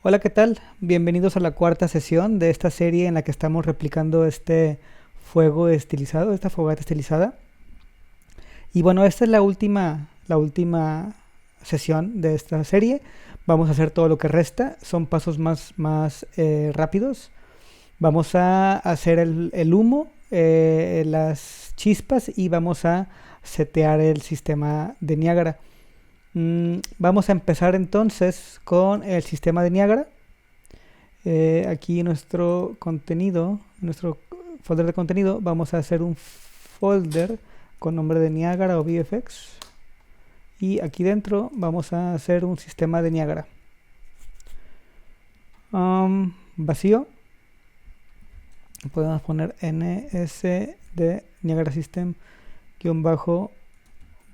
Hola, ¿qué tal? Bienvenidos a la cuarta sesión de esta serie en la que estamos replicando este fuego estilizado, esta fogata estilizada. Y bueno, esta es la última sesión de esta serie. Vamos a hacer todo lo que resta. Son pasos más rápidos. Vamos a hacer el humo, las chispas y vamos a setear el sistema de Niágara. Vamos a empezar entonces con el sistema de Niágara. Aquí nuestro contenido, nuestro folder de contenido, vamos a hacer un folder con nombre de Niágara o VFX. Y aquí dentro vamos a hacer un sistema de Niágara. Vacío. Podemos poner ns de Niagara System bajo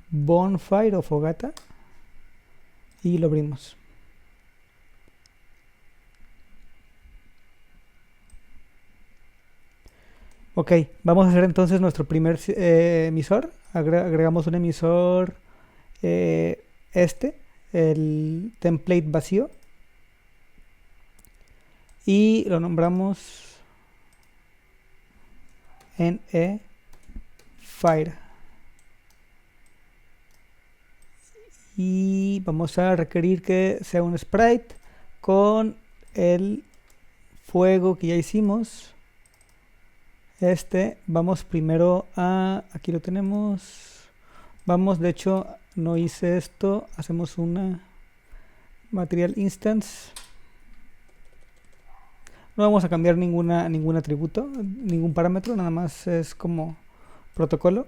bonfire o fogata y lo abrimos. Ok, vamos a hacer entonces nuestro primer emisor. Agregamos un emisor, el template vacío, y lo nombramos NE Fire. Y vamos a requerir que sea un sprite con el fuego que ya hicimos. Vamos primero a, aquí lo tenemos. Vamos, de hecho, no hice esto. Hacemos una material instance. No vamos a cambiar ningún atributo, ningún parámetro, nada más es como protocolo.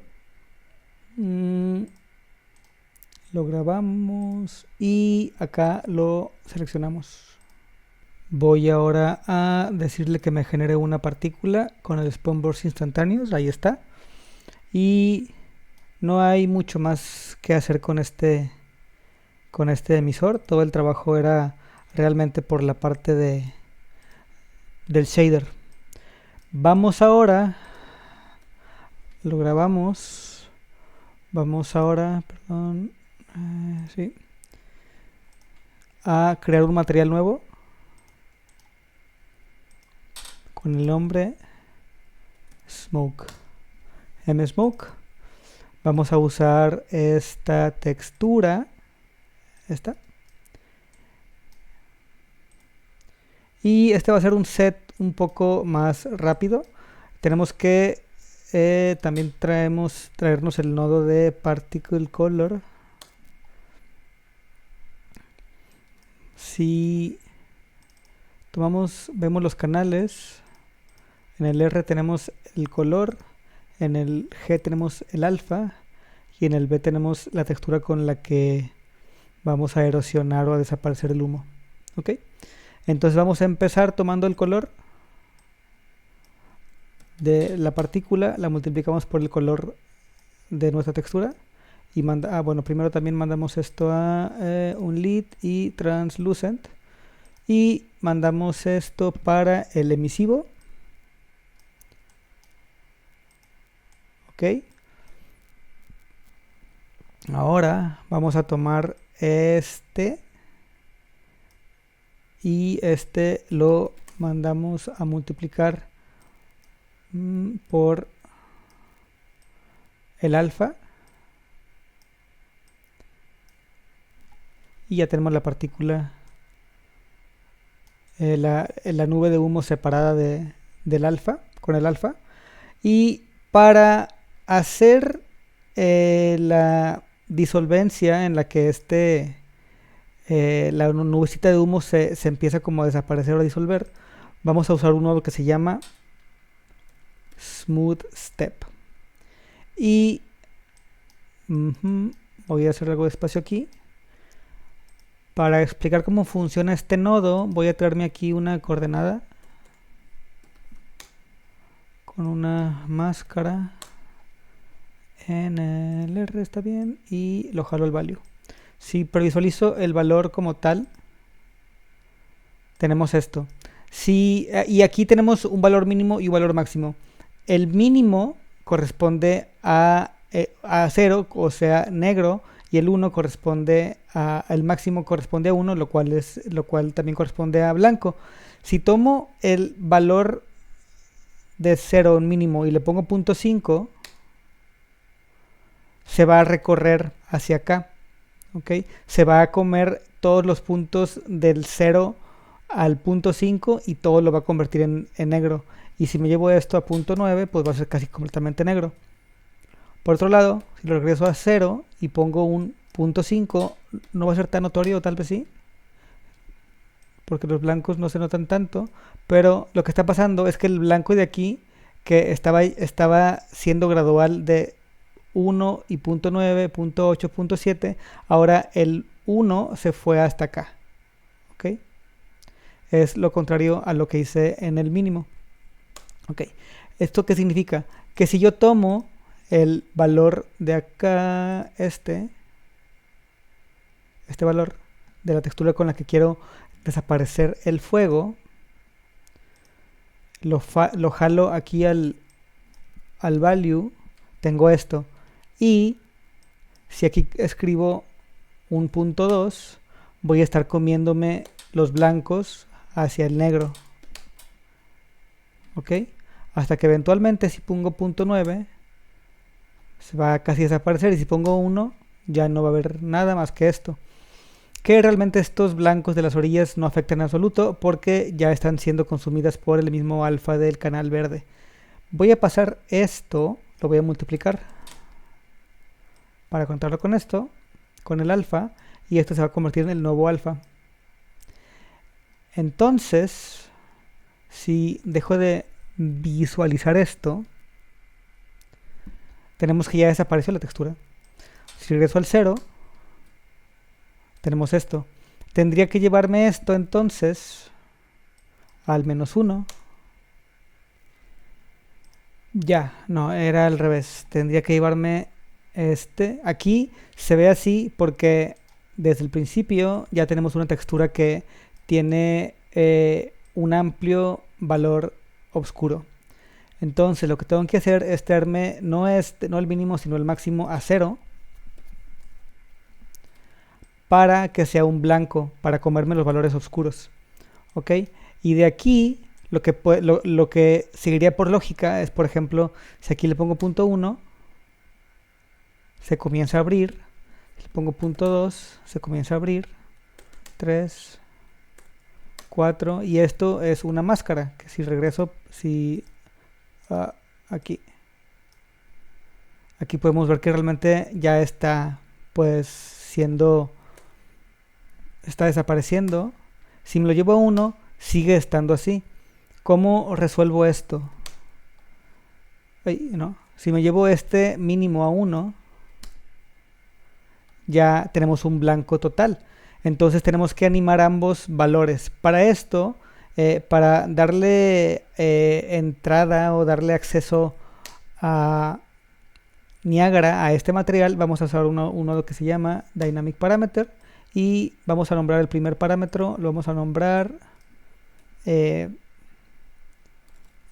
Lo grabamos y acá lo seleccionamos. Voy ahora a decirle que me genere una partícula con el spawn burst instantáneos. Ahí está. Y no hay mucho más que hacer con este emisor. Todo el trabajo era realmente por la parte del shader. Vamos ahora, lo grabamos. Vamos ahora, perdón, sí, a crear un material nuevo con el nombre Smoke. MSmoke. Vamos a usar esta textura, esta. Y este va a ser un set un poco más rápido. Tenemos que también traernos el nodo de Particle Color. Si vemos los canales, en el R tenemos el color, en el G tenemos el alfa y en el B tenemos la textura con la que vamos a erosionar o a desaparecer el humo. ¿Ok? Entonces vamos a empezar tomando el color de la partícula, la multiplicamos por el color de nuestra textura y bueno, primero también mandamos esto a un lead y translucent y mandamos esto para el emisivo. Ok, ahora vamos a tomar y lo mandamos a multiplicar por el alfa y ya tenemos la partícula, la nube de humo separada del alfa, con el alfa. Y para hacer la disolvencia en la que la nubecita de humo se empieza como a desaparecer o a disolver, vamos a usar un nodo que se llama Smooth Step. Y voy a hacer algo de espacio aquí. Para explicar cómo funciona este nodo, voy a traerme aquí una coordenada con una máscara en el R, está bien, y lo jalo al value. Si previsualizo el valor como tal, tenemos esto. Y aquí tenemos un valor mínimo y un valor máximo. El mínimo corresponde a 0, o sea, negro, y el 1 corresponde el máximo corresponde a 1, lo cual también corresponde a blanco. Si tomo el valor de 0 mínimo y le pongo 0.5, se va a recorrer hacia acá, ¿ok? Se va a comer todos los puntos del 0 al 0.5 y todo lo va a convertir en negro. Y si me llevo esto a 0.9, pues va a ser casi completamente negro. Por otro lado, si lo regreso a 0 y pongo un 0.5, no va a ser tan notorio, tal vez sí, porque los blancos no se notan tanto, pero lo que está pasando es que el blanco de aquí, que estaba siendo gradual de 1 y 0.9, 0.8, 0.7, ahora el 1 se fue hasta acá, ¿ok? Es lo contrario a lo que hice en el mínimo. Ok, ¿esto qué significa? Que si yo tomo el valor de acá, este valor de la textura con la que quiero desaparecer el fuego, lo jalo aquí al value, tengo esto. Y si aquí escribo un 0.2, voy a estar comiéndome los blancos hacia el negro. ¿Ok? Hasta que eventualmente si pongo 0.9 se va a casi desaparecer, y si pongo 1 ya no va a haber nada más que esto. Que realmente estos blancos de las orillas no afectan en absoluto porque ya están siendo consumidas por el mismo alfa del canal verde. Voy a pasar esto, lo voy a multiplicar para contarlo con esto, con el alfa, y esto se va a convertir en el nuevo alfa. Entonces, si dejo de visualizar esto, tenemos que ya desapareció la textura. Si regreso al 0, tenemos esto. Tendría que llevarme esto entonces al -1. Ya, no, era al revés. Tendría que llevarme este. Aquí se ve así porque desde el principio ya tenemos una textura que tiene un amplio valor oscuro. Entonces lo que tengo que hacer es traerme no el mínimo sino el máximo a 0 para que sea un blanco, para comerme los valores oscuros. ¿Ok? Y de aquí lo que seguiría por lógica es, por ejemplo, si aquí le pongo 0.1, se comienza a abrir. Si le pongo 0.2, se comienza a abrir. 3, 4, y esto es una máscara, que si regreso, aquí podemos ver que realmente ya está está desapareciendo. Si me lo llevo a 1, sigue estando así. ¿Cómo resuelvo esto? ¿No? Si me llevo este mínimo a 1, ya tenemos un blanco total. Entonces tenemos que animar ambos valores. Para esto, para darle entrada o darle acceso a Niagara, a este material, vamos a usar uno que se llama Dynamic Parameter, y vamos a nombrar el primer parámetro, lo vamos a nombrar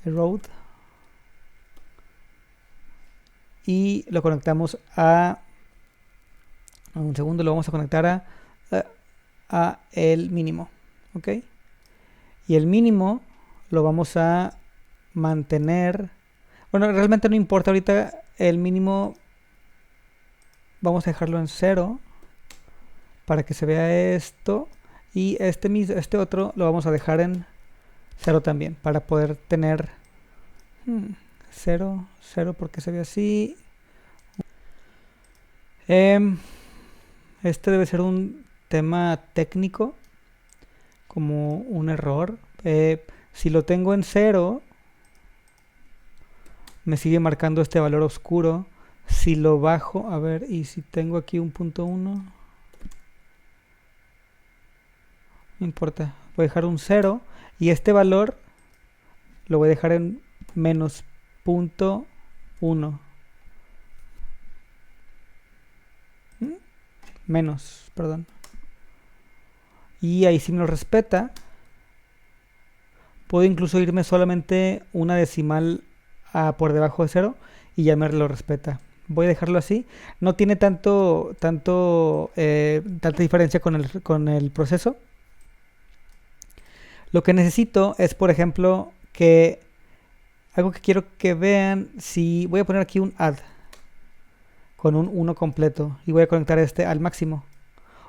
Road, y lo conectamos un segundo, lo vamos a conectar a el mínimo, ¿ok? Y el mínimo lo vamos a mantener, bueno, realmente no importa ahorita el mínimo, vamos a dejarlo en 0 para que se vea esto, y este otro lo vamos a dejar en 0 también, para poder tener 0, 0, porque se ve así. Este debe ser un tema técnico, como un error. Si lo tengo en 0, me sigue marcando este valor oscuro. Si lo bajo, a ver, y si tengo aquí un 0.1, no importa, voy a dejar un 0, y este valor lo voy a dejar en -0.1. Perdón. Y ahí sí me lo respeta. Puedo incluso irme solamente una decimal por debajo de 0 y ya me lo respeta. voy a dejarlo así. No tiene tanta diferencia con el proceso. Lo que necesito es, por ejemplo, que algo que quiero que vean, si voy a poner aquí un add con un 1 completo y voy a conectar este al máximo.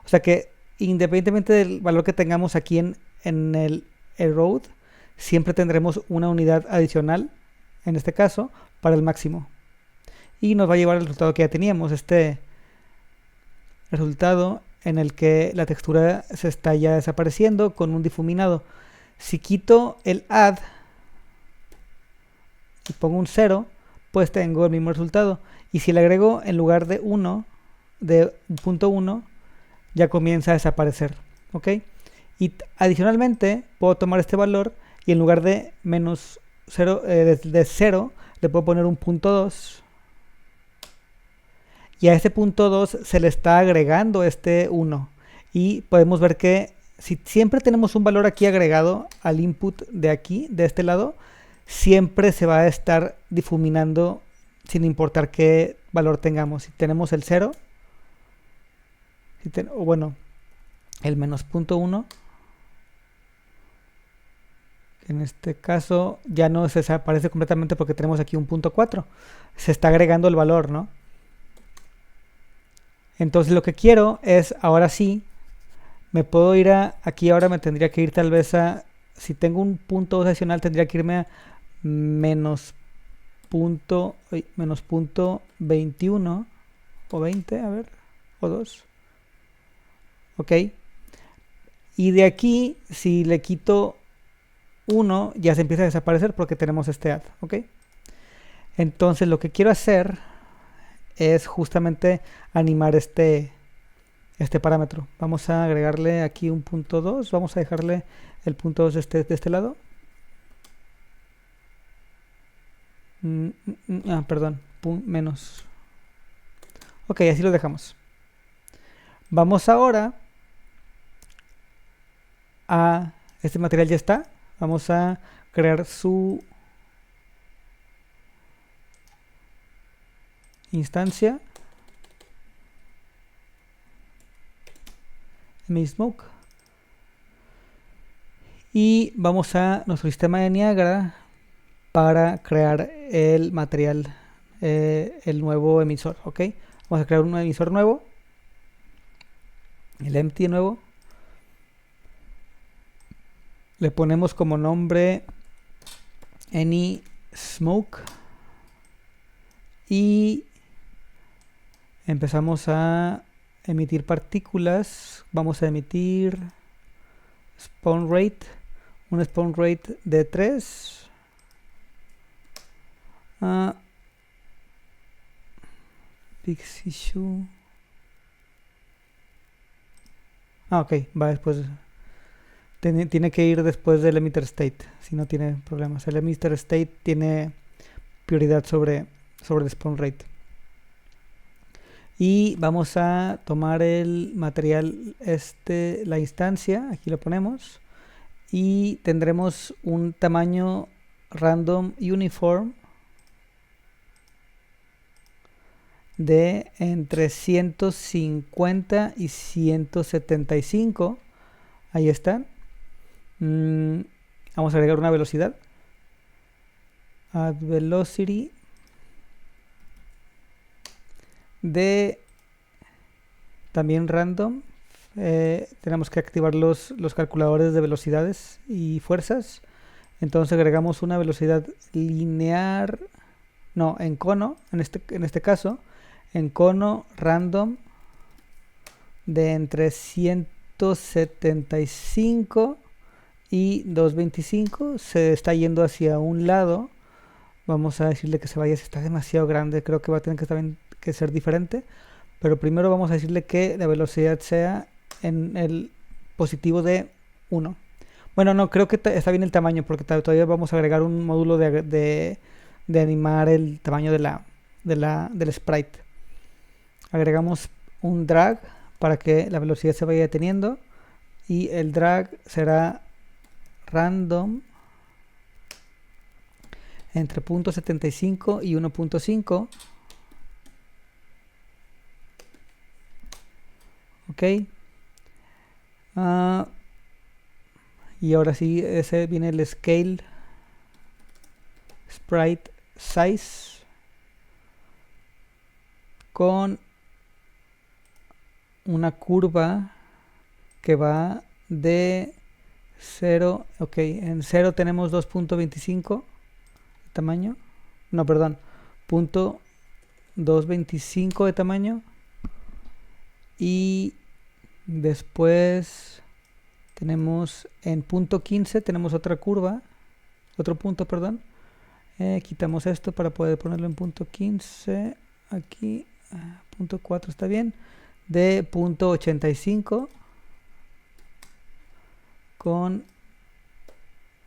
O sea que independientemente del valor que tengamos aquí en el road, siempre tendremos una unidad adicional, en este caso, para el máximo. Y nos va a llevar al resultado que ya teníamos, este resultado en el que la textura se está ya desapareciendo con un difuminado. Si quito el add y pongo un 0, pues tengo el mismo resultado. Y si le agrego en lugar de 1, de punto 1, ya comienza a desaparecer. ¿Ok? Y adicionalmente puedo tomar este valor y en lugar de menos 0, de 0, le puedo poner un punto 2. Y a ese punto 2 se le está agregando este 1. Y podemos ver que si siempre tenemos un valor aquí agregado al input de aquí, de este lado, siempre se va a estar difuminando sin importar qué valor tengamos. Si tenemos el 0, o bueno, el menos punto 1, en este caso ya no se desaparece completamente porque tenemos aquí un punto 4. Se está agregando el valor, ¿no? Entonces lo que quiero es, ahora sí, me puedo ir aquí ahora me tendría que ir tal vez si tengo un punto adicional, tendría que irme a menos punto 21 o 20, a ver, o 2. Ok. Y de aquí, si le quito 1, ya se empieza a desaparecer porque tenemos este add, ok. Entonces lo que quiero hacer es justamente animar este parámetro. Vamos a agregarle aquí un punto 2, vamos a dejarle el punto 2 de este lado. Perdón, menos. Ok, así lo dejamos. Vamos ahora a este material ya está. Vamos a crear su instancia MSmoke y vamos a nuestro sistema de Niagara para crear el material, el nuevo emisor. Ok, vamos a crear un emisor nuevo, el empty nuevo. Le ponemos como nombre any smoke y empezamos a emitir partículas. Vamos a emitir spawn rate, un spawn rate de 3. Pixie Shoe. Ok, va después. Tiene que ir después del emitter state, si no tiene problemas. El emitter state tiene prioridad sobre el spawn rate. Y vamos a tomar el material, la instancia, aquí lo ponemos. Y tendremos un tamaño random uniform de entre 150 y 175. Ahí están. Vamos a agregar una velocidad. Add velocity de también random. Tenemos que activar los calculadores de velocidades y fuerzas. Entonces agregamos una velocidad lineal, no, en cono, en este caso, en cono random de entre 175 y 225. Se está yendo hacia un lado. Vamos a decirle que se vaya, si está demasiado grande, creo que va a tener que ser diferente. Pero primero vamos a decirle que la velocidad sea en el positivo de 1. Bueno, no, creo que está bien el tamaño, porque todavía vamos a agregar un módulo de animar el tamaño del sprite. Agregamos un drag para que la velocidad se vaya deteniendo, y el drag será random entre 0.75 y 1.5. Ok. Y ahora sí, ese viene el scale sprite size con una curva que va de 0. Ok, en 0 tenemos 2.25 de tamaño. No, perdón, punto 225 de tamaño. Y después tenemos en punto 15, tenemos otra curva, otro punto, perdón. Quitamos esto para poder ponerlo en punto 15. Aquí, punto 4 está bien. De punto 85 con,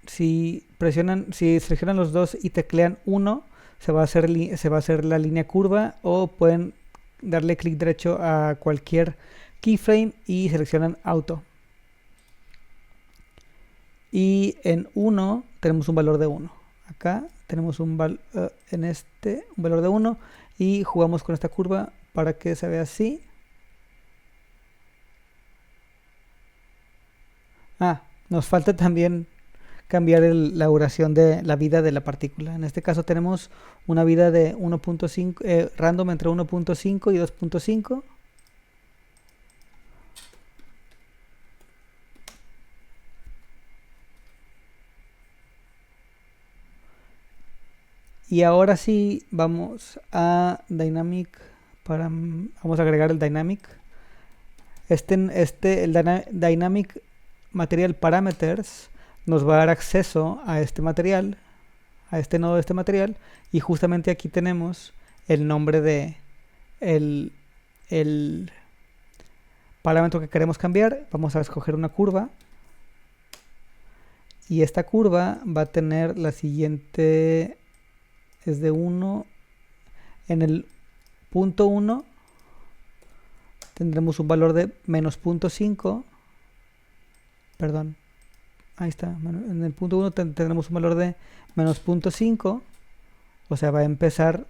si seleccionan los dos y teclean 1, se va a hacer la línea curva, o pueden darle clic derecho a cualquier keyframe y seleccionan auto. Y en 1 tenemos un valor de 1. Acá tenemos un valor de 1, y jugamos con esta curva para que se vea así. Nos falta también cambiar la duración de la vida de la partícula. En este caso tenemos una vida de 1.5, random entre 1.5 y 2.5. Y ahora sí vamos a Dynamic, vamos a agregar el Dynamic. El Dynamic Material Parameters nos va a dar acceso a este material, a este nodo de este material, y justamente aquí tenemos el nombre de el parámetro que queremos cambiar. Vamos a escoger una curva, y esta curva va a tener la siguiente, es de 1. En el punto 1 tendremos un valor de menos 0.5, perdón, ahí está, en el punto 1 tendremos un valor de menos 0.5, o sea, va a empezar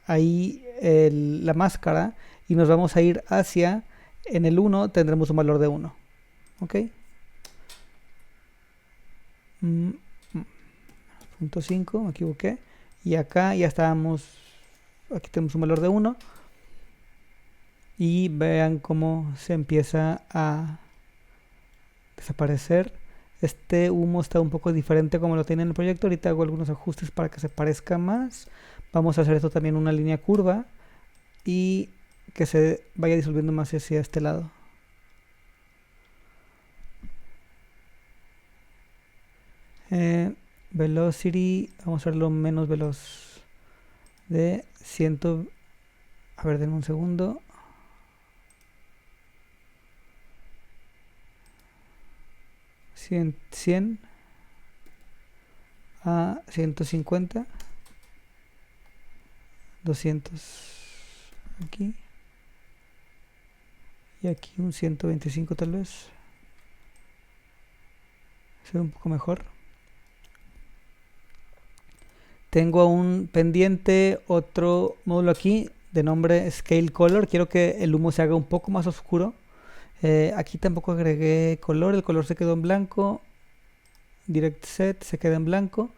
ahí la máscara, y nos vamos a ir hacia, en el 1 tendremos un valor de 1, ok. 0.5, me equivoqué, y acá ya estábamos, aquí tenemos un valor de 1, y vean cómo se empieza a desaparecer. Este humo está un poco diferente como lo tiene en el proyecto. Ahorita hago algunos ajustes para que se parezca más. Vamos a hacer esto también una línea curva, y que se vaya disolviendo más hacia este lado. Velocity, vamos a hacerlo menos veloz, de 100. A ver, denme un segundo. 100 a 150, 200 aquí, y aquí un 125 tal vez. Se ve un poco mejor. Tengo aún pendiente otro módulo aquí de nombre Scale Color. Quiero que el humo se haga un poco más oscuro. Aquí tampoco agregué color, el color se quedó en blanco. Direct Set se queda en blanco,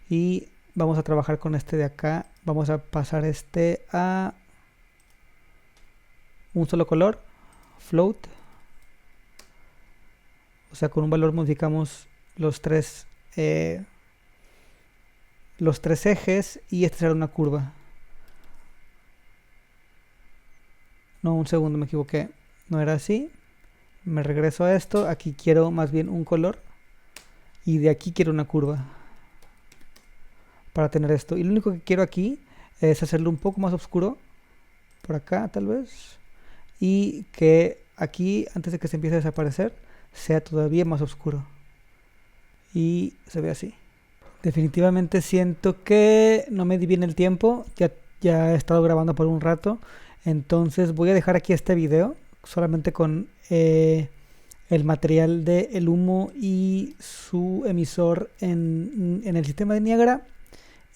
y vamos a trabajar con este de acá. Vamos a pasar este a un solo color, float, o sea, con un valor modificamos los tres ejes, y esta será una curva. No, un segundo, me equivoqué, no era así. Me regreso a esto, aquí quiero más bien un color, y de aquí quiero una curva para tener esto. Y lo único que quiero aquí es hacerlo un poco más oscuro, por acá tal vez, y que aquí, antes de que se empiece a desaparecer, sea todavía más oscuro, y se ve así. Definitivamente siento que no me di bien el tiempo. Ya he estado grabando por un rato, entonces voy a dejar aquí este video solamente con el material del humo y su emisor en el sistema de Niagara,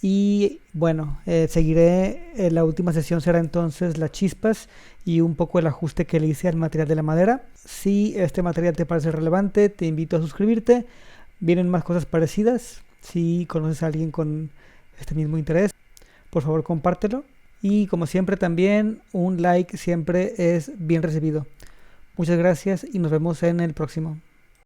Y bueno, seguiré, la última sesión será entonces las chispas y un poco el ajuste que le hice al material de la madera. Si este material te parece relevante, te invito a suscribirte. Vienen más cosas parecidas. Si conoces a alguien con este mismo interés, por favor compártelo. Y como siempre también un like siempre es bien recibido. Muchas gracias y nos vemos en el próximo.